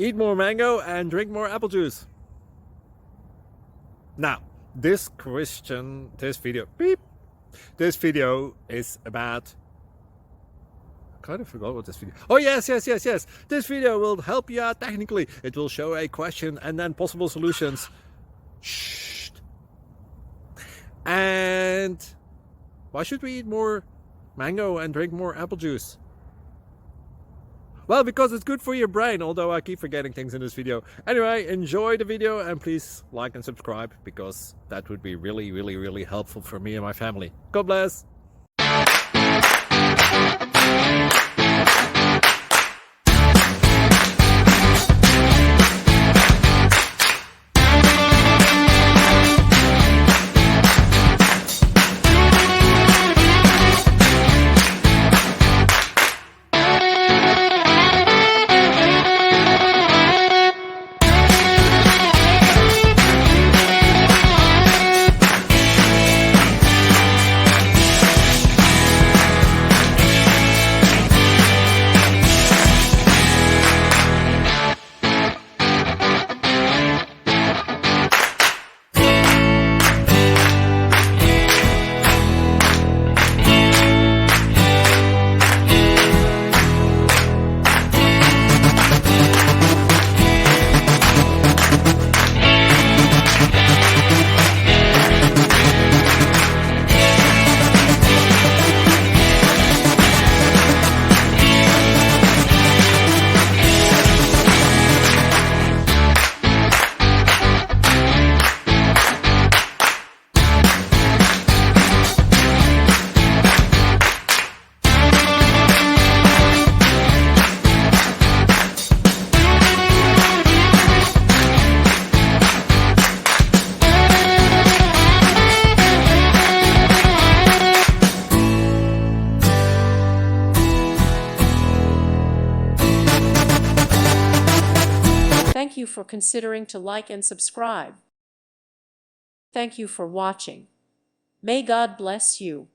Eat more mango and drink more apple juice. Now, this video is about, I kind of forgot what this video. Oh, yes. This video will help you out technically. It will show a question and then possible solutions. Shh. And why should we eat more mango and drink more apple juice? Well, because it's good for your brain, although I keep forgetting things in this video. Anyway, enjoy the video and please like and subscribe, because that would be really helpful for me and my family. God bless! Thank you for considering to like and subscribe. Thank you for watching. May God bless you.